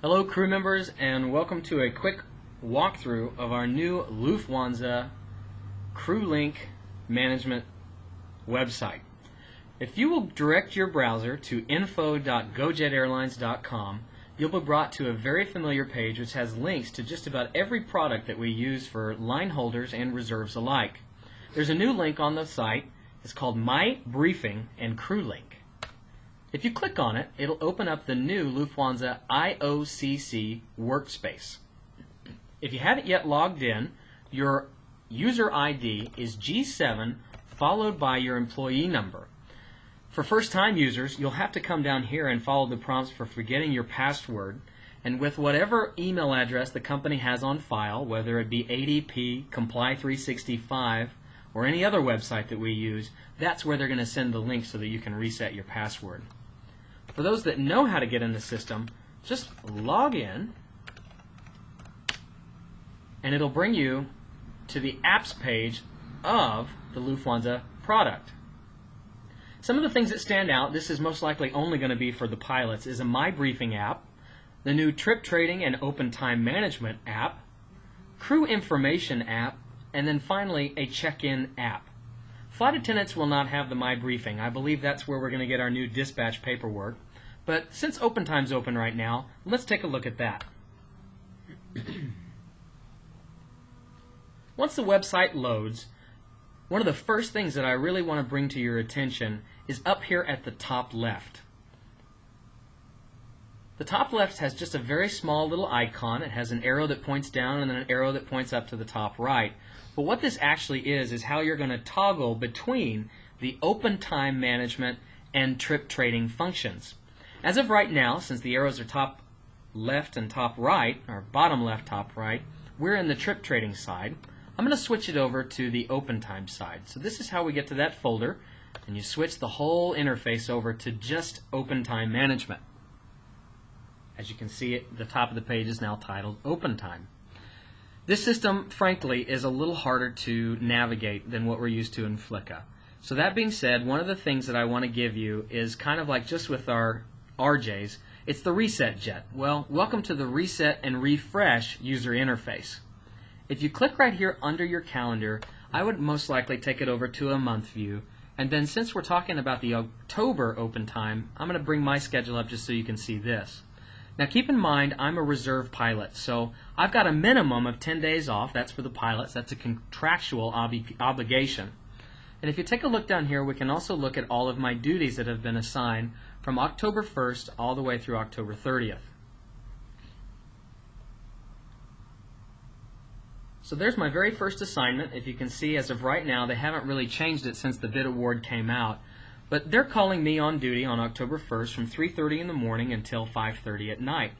Hello crew members, and welcome to a quick walkthrough of our new Lufthansa Crew Link Management website. If you will direct your browser to info.gojetairlines.com, you'll be brought to a very familiar page which has links to just about every product that we use for line holders and reserves alike. There's a new link on the site. It's called My Briefing and Crew Link. If you click on it, it'll open up the new Lufthansa IOCC workspace. If you haven't yet logged in, your user ID is G7 followed by your employee number. For first-time users, you'll have to come down here and follow the prompts for forgetting your password, and with whatever email address the company has on file, whether it be ADP, Comply365, or any other website that we use, that's where they're going to send the link so that you can reset your password. For those that know how to get in the system, just log in and it'll bring you to the apps page of the Lufthansa product. Some of the things that stand out, this is most likely only going to be for the pilots, is a My Briefing app, the new Trip Trading and Open Time Management app, Crew Information app, and then finally a check-in app. Flight attendants will not have the My Briefing. I believe that's where we're going to get our new dispatch paperwork. But since Open Time's open right now, let's take a look at that. Once the website loads, one of the first things that I really want to bring to your attention is up here at the top left. The top left has just a very small little icon. It has an arrow that points down and then an arrow that points up to the top right. But what this actually is how you're going to toggle between the open time management and trip trading functions. As of right now, since the arrows are top left and top right, or bottom left, top right, we're in the trip trading side. I'm going to switch it over to the open time side. So this is how we get to that folder, and you switch the whole interface over to just open time management. As you can see, the top of the page is now titled Open Time. This system, frankly, is a little harder to navigate than what we're used to in Flicka. So that being said, one of the things that I want to give you is kind of like just with our RJs, it's the Reset Jet. Well, welcome to the Reset and Refresh user interface. If you click right here under your calendar, I would most likely take it over to a month view. And then since we're talking about the October open time, I'm going to bring my schedule up just so you can see this. Now keep in mind, I'm a reserve pilot, so I've got a minimum of 10 days off. That's for the pilots. That's a contractual obligation. And if you take a look down here, we can also look at all of my duties that have been assigned from October 1st all the way through October 30th. So there's my very first assignment. If you can see, as of right now, they haven't really changed it since the bid award came out. But they're calling me on duty on October 1st from 3:30 in the morning until 5:30 at night.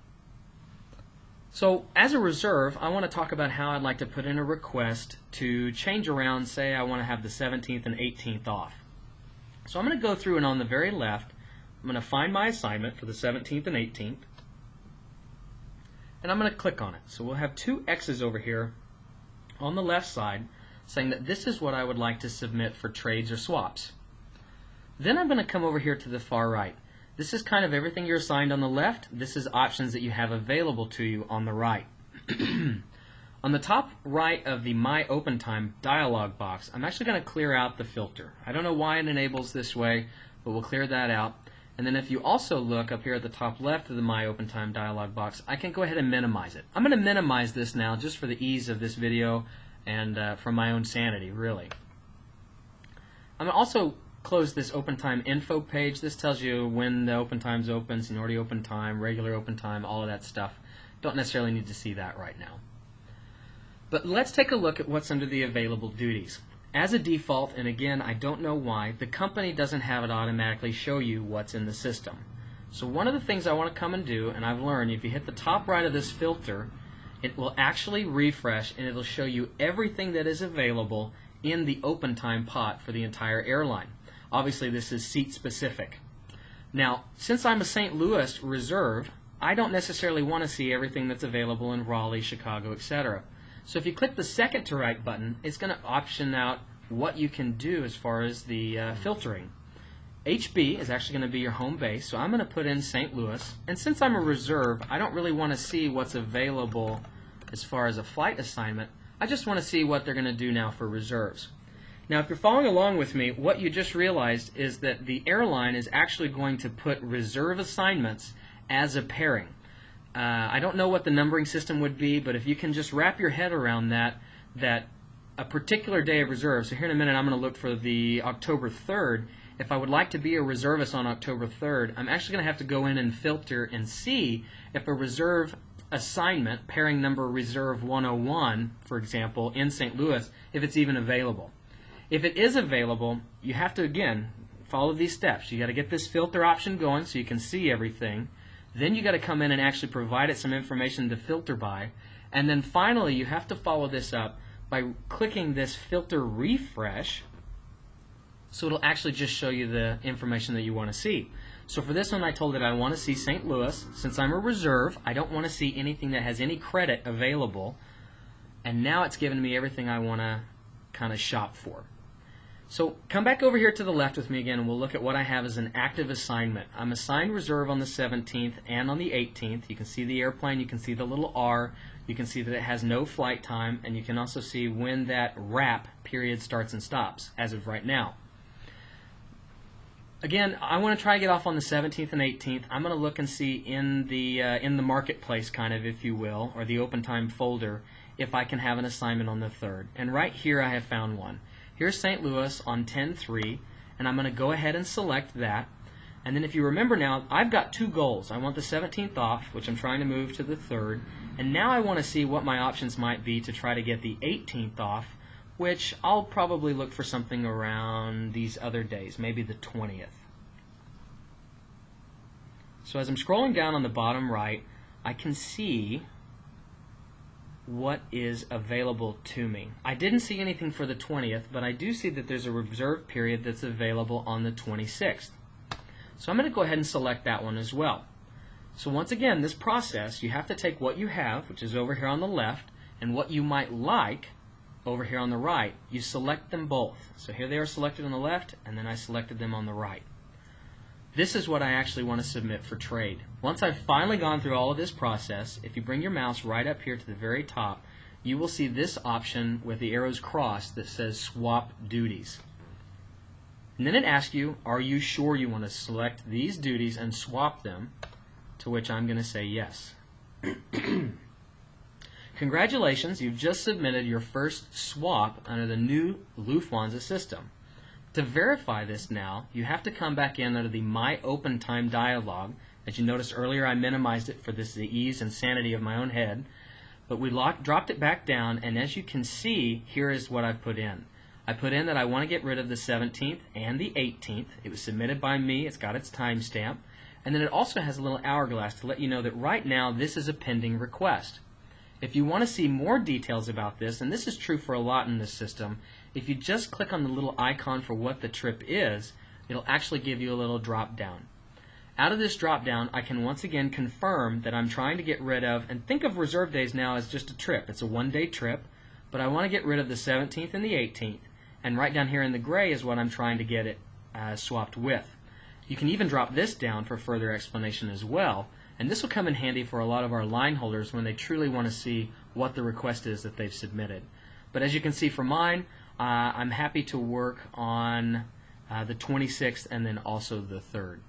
So as a reserve, I want to talk about how I'd like to put in a request to change around, say I want to have the 17th and 18th off. So I'm going to go through, and on the very left, I'm going to find my assignment for the 17th and 18th, and I'm going to click on it. So we'll have two X's over here on the left side saying that this is what I would like to submit for trades or swaps. Then I'm going to come over here to the far right. This is kind of everything you're assigned on the left. This is options that you have available to you on the right. On the top right of the My Open Time dialog box, I'm actually going to clear out the filter. I don't know why it enables this way, but we'll clear that out. And then if you also look up here at the top left of the My Open Time dialog box, I can go ahead and minimize it. I'm going to minimize this now just for the ease of this video and for my own sanity, really. I'm going to also close this Open Time info page. This tells you when the Open Times open, seniority open time, regular open time, all of that stuff. Don't necessarily need to see that right now. But let's take a look at what's under the available duties. As a default, and again, I don't know why, the company doesn't have it automatically show you what's in the system. So one of the things I want to come and do, and I've learned, if you hit the top right of this filter, it will actually refresh and it'll show you everything that is available in the open time pot for the entire airline. Obviously, this is seat specific. Now, since I'm a St. Louis reserve, I don't necessarily want to see everything that's available in Raleigh, Chicago, etc. So if you click the second to right button, it's going to option out what you can do as far as the filtering. HB is actually going to be your home base, so I'm going to put in St. Louis. And since I'm a reserve, I don't really want to see what's available as far as a flight assignment. I just want to see what they're going to do now for reserves. Now, if you're following along with me, what you just realized is that the airline is actually going to put reserve assignments as a pairing. I don't know what the numbering system would be, but if you can just wrap your head around that a particular day of reserve, so here in a minute I'm going to look for the October 3rd. If I would like to be a reservist on October 3rd, I'm actually going to have to go in and filter and see if a reserve assignment, pairing number reserve 101, for example, in St. Louis, if it's even available. If it is available, you have to, again, follow these steps. You got to get this filter option going so you can see everything. Then you got to come in and actually provide it some information to filter by. And then finally, you have to follow this up by clicking this filter refresh, so it'll actually just show you the information that you want to see. So for this one, I told it I want to see St. Louis. Since I'm a reserve, I don't want to see anything that has any credit available. And now it's given me everything I want to kind of shop for. So come back over here to the left with me again, and we'll look at what I have as an active assignment. I'm assigned reserve on the 17th and on the 18th. You can see the airplane, you can see the little R, you can see that it has no flight time, and you can also see when that wrap period starts and stops, as of right now. Again, I want to try to get off on the 17th and 18th. I'm going to look and see in the marketplace, kind of, if you will, or the open time folder, if I can have an assignment on the 3rd. And right here I have found one. Here's St. Louis on 10/3, and I'm going to go ahead and select that. And then if you remember now, I've got two goals. I want the 17th off, which I'm trying to move to the 3rd, and now I want to see what my options might be to try to get the 18th off, which I'll probably look for something around these other days, maybe the 20th. So as I'm scrolling down on the bottom right, I can see what is available to me. I didn't see anything for the 20th, but I do see that there's a reserve period that's available on the 26th. So I'm going to go ahead and select that one as well. So once again, this process, you have to take what you have, which is over here on the left, and what you might like over here on the right. You select them both. So here they are selected on the left, and then I selected them on the right. This is what I actually want to submit for trade. Once I've finally gone through all of this process, if you bring your mouse right up here to the very top, you will see this option with the arrows crossed that says Swap Duties. And then it asks you, are you sure you want to select these duties and swap them? To which I'm going to say yes. Congratulations, you've just submitted your first swap under the new Lufthansa system. To verify this now, you have to come back in under the My Open Time dialog. As you noticed earlier, I minimized it for the ease and sanity of my own head. But we dropped it back down, and as you can see, here is what I've put in. I put in that I want to get rid of the 17th and the 18th. It was submitted by me. It's got its timestamp. And then it also has a little hourglass to let you know that right now this is a pending request. If you want to see more details about this, and this is true for a lot in this system, if you just click on the little icon for what the trip is, it'll actually give you a little drop down. Out of this drop down, I can once again confirm that I'm trying to get rid of, and think of reserve days now as just a trip. It's a one-day trip, but I want to get rid of the 17th and the 18th, and right down here in the gray is what I'm trying to get it swapped with. You can even drop this down for further explanation as well, and this will come in handy for a lot of our line holders when they truly want to see what the request is that they've submitted. But as you can see for mine, I'm happy to work on the 26th and then also the 3rd.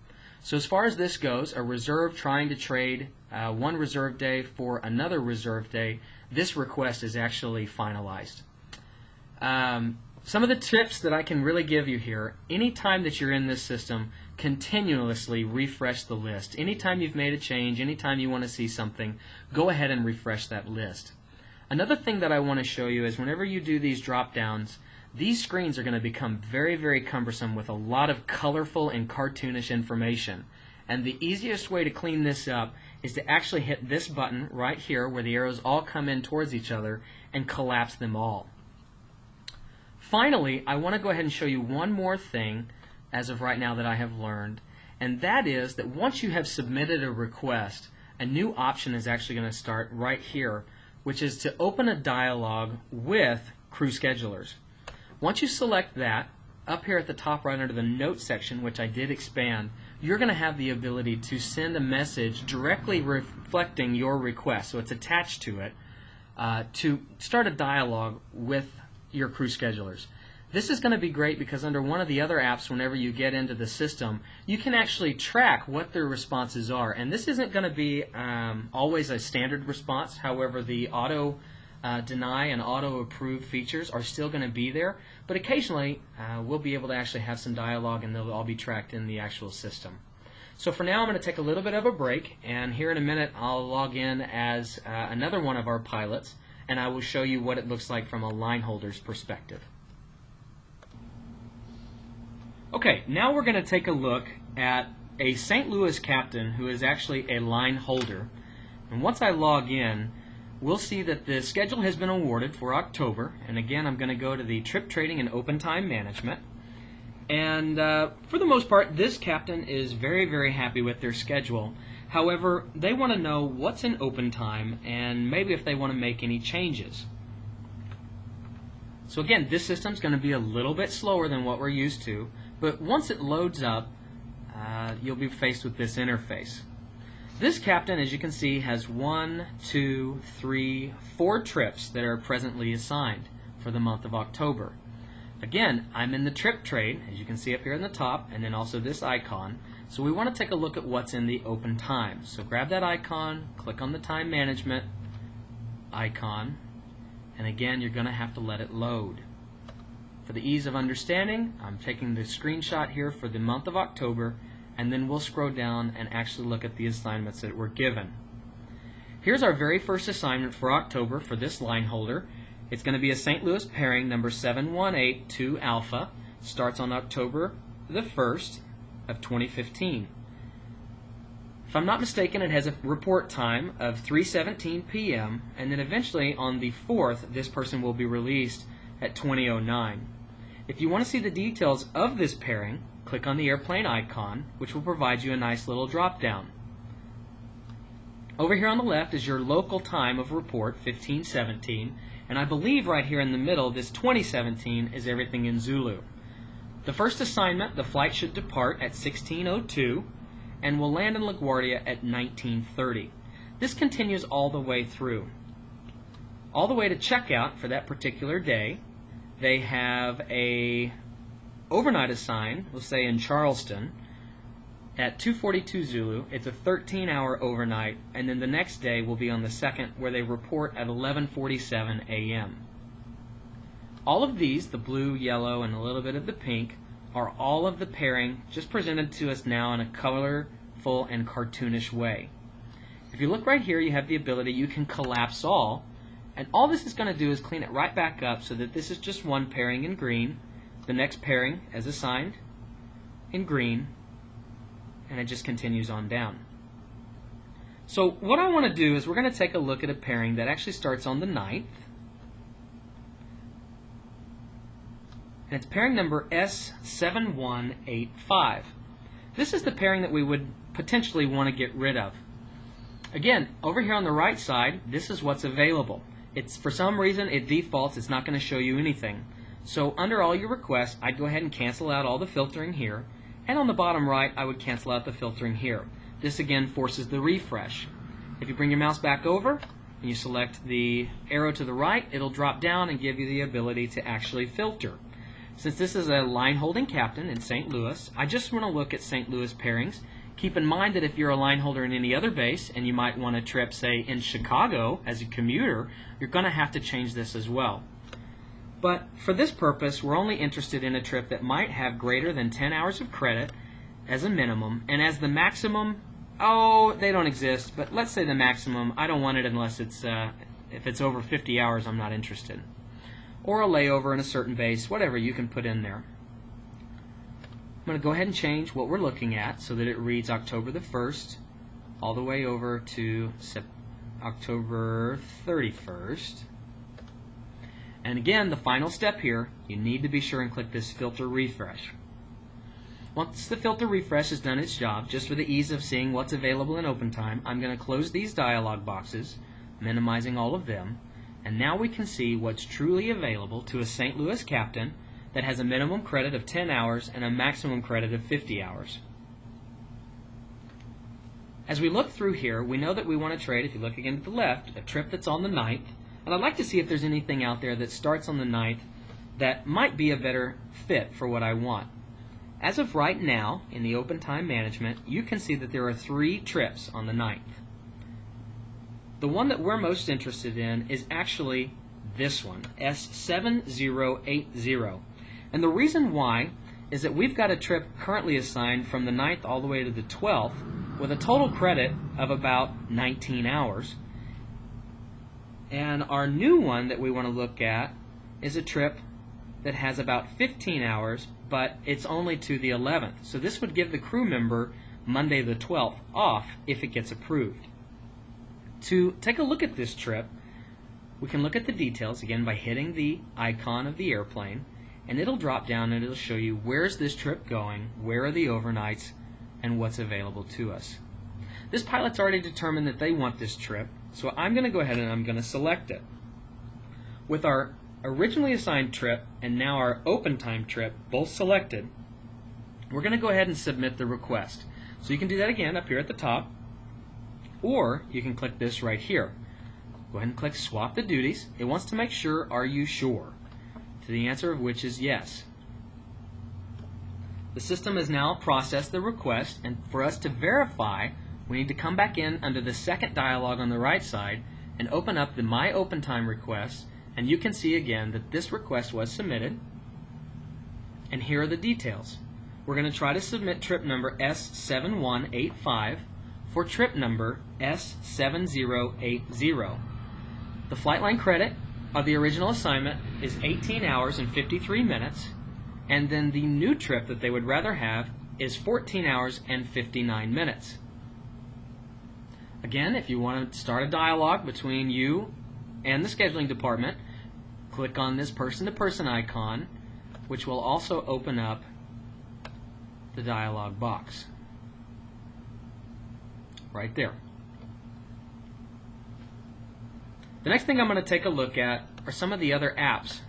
So as far as this goes, a reserve trying to trade one reserve day for another reserve day, this request is actually finalized. Some of the tips that I can really give you here, anytime that you're in this system, continuously refresh the list. Anytime you've made a change, anytime you want to see something, go ahead and refresh that list. Another thing that I want to show you is whenever you do these drop downs, these screens are going to become very, very cumbersome with a lot of colorful and cartoonish information. And the easiest way to clean this up is to actually hit this button right here where the arrows all come in towards each other and collapse them all. Finally, I want to go ahead and show you one more thing as of right now that I have learned, and that is that once you have submitted a request, a new option is actually going to start right here, which is to open a dialog with crew schedulers. Once you select that, up here at the top right under the notes section, which I did expand, you're going to have the ability to send a message directly reflecting your request, so it's attached to it, to start a dialogue with your crew schedulers. This is going to be great because under one of the other apps, whenever you get into the system, you can actually track what their responses are. And this isn't going to be always a standard response. However, the auto deny and auto approve features are still going to be there. But occasionally, we'll be able to actually have some dialogue, and they'll all be tracked in the actual system. So for now, I'm going to take a little bit of a break, and here in a minute, I'll log in as another one of our pilots, and I will show you what it looks like from a line holder's perspective. Okay, now we're going to take a look at a St. Louis captain who is actually a line holder. And once I log in, we'll see that the schedule has been awarded for October. And again, I'm going to go to the Trip Trading and Open Time Management. And for the most part, this captain is very, very happy with their schedule. However, they want to know what's in open time and maybe if they want to make any changes. So again, this system's going to be a little bit slower than what we're used to. But once it loads up, you'll be faced with this interface. This captain, as you can see, has 1, 2, 3, 4 trips that are presently assigned for the month of October. Again, I'm in the trip trade, as you can see up here in the top, and then also this icon. So we want to take a look at what's in the open time. So grab that icon, click on the time management icon, and again, you're going to have to let it load. For the ease of understanding, I'm taking the screenshot here for the month of October, and then we'll scroll down and actually look at the assignments that were given. Here's our very first assignment for October for this line holder. It's going to be a St. Louis pairing number 7182 Alpha. Starts on October the 1st of 2015. If I'm not mistaken, it has a report time of 3:17 p.m. and then eventually on the 4th, this person will be released at 20:09. If you want to see the details of this pairing, click on the airplane icon, which will provide you a nice little drop down. Over here on the left is your local time of report, 1517, and I believe right here in the middle, this 2017 is everything in Zulu. The first assignment, the flight should depart at 16:02 and will land in LaGuardia at 19:30. This continues all the way through. All the way to checkout for that particular day, they have a overnight assigned, we'll say in Charleston, at 2:42 Zulu. It's a 13-hour overnight, and then the next day will be on the 2nd, where they report at 11:47 a.m. All of these, the blue, yellow, and a little bit of the pink, are all of the pairing just presented to us now in a colorful and cartoonish way. If you look right here, you have the ability, you can collapse all, and all this is going to do is clean it right back up so that this is just one pairing in green, the next pairing as assigned in green, and it just continues on down. So what I want to do is we're going to take a look at a pairing that actually starts on the 9th, and it's pairing number S7185. This is the pairing that we would potentially want to get rid of. Again, over here on the right side, this is what's available. It's, for some reason, it defaults, it's not going to show you anything. So under all your requests, I'd go ahead and cancel out all the filtering here, and on the bottom right, I would cancel out the filtering here. This again forces the refresh. If you bring your mouse back over, and you select the arrow to the right, it'll drop down and give you the ability to actually filter. Since this is a line holding captain in St. Louis, I just want to look at St. Louis pairings. Keep in mind that if you're a line holder in any other base and you might want a trip, say, in Chicago as a commuter, you're going to have to change this as well. But for this purpose, we're only interested in a trip that might have greater than 10 hours of credit as a minimum, and as the maximum, oh, they don't exist, but let's say the maximum, I don't want it unless it's, if it's over 50 hours, I'm not interested. Or a layover in a certain base, whatever you can put in there. I'm going to go ahead and change what we're looking at so that it reads October the 1st all the way over to October 31st. And again, the final step here, you need to be sure and click this filter refresh. Once the filter refresh has done its job, just for the ease of seeing what's available in open time, I'm going to close these dialog boxes, minimizing all of them, and now we can see what's truly available to a St. Louis captain that has a minimum credit of 10 hours and a maximum credit of 50 hours. As we look through here, we know that we want to trade, if you look again to the left, a trip that's on the 9th, and I'd like to see if there's anything out there that starts on the 9th that might be a better fit for what I want. As of right now, in the open time management, you can see that there are 3 trips on the 9th. The one that we're most interested in is actually this one, S7080. And the reason why is that we've got a trip currently assigned from the 9th all the way to the 12th with a total credit of about 19 hours. And our new one that we want to look at is a trip that has about 15 hours, but it's only to the 11th. So this would give the crew member Monday the 12th off if it gets approved. To take a look at this trip, we can look at the details again by hitting the icon of the airplane, and it'll drop down and it'll show you where's this trip going, where are the overnights, and what's available to us. This pilot's already determined that they want this trip, so I'm going to go ahead and I'm going to select it. With our originally assigned trip and now our open time trip both selected, we're going to go ahead and submit the request. So you can do that again up here at the top, or you can click this right here. Go ahead and click swap the duties. It wants to make sure, are you sure? To the answer of which is yes. The system has now processed the request, and for us to verify, we need to come back in under the second dialog on the right side and open up the My Open Time request, and you can see again that this request was submitted, and here are the details. We're going to try to submit trip number S7185 for trip number S7080. The flight line credit of the original assignment is 18 hours and 53 minutes, and then the new trip that they would rather have is 14 hours and 59 minutes. Again, if you want to start a dialogue between you and the scheduling department, click on this person-to-person icon, which will also open up the dialog box right there. The next thing I'm going to take a look at are some of the other apps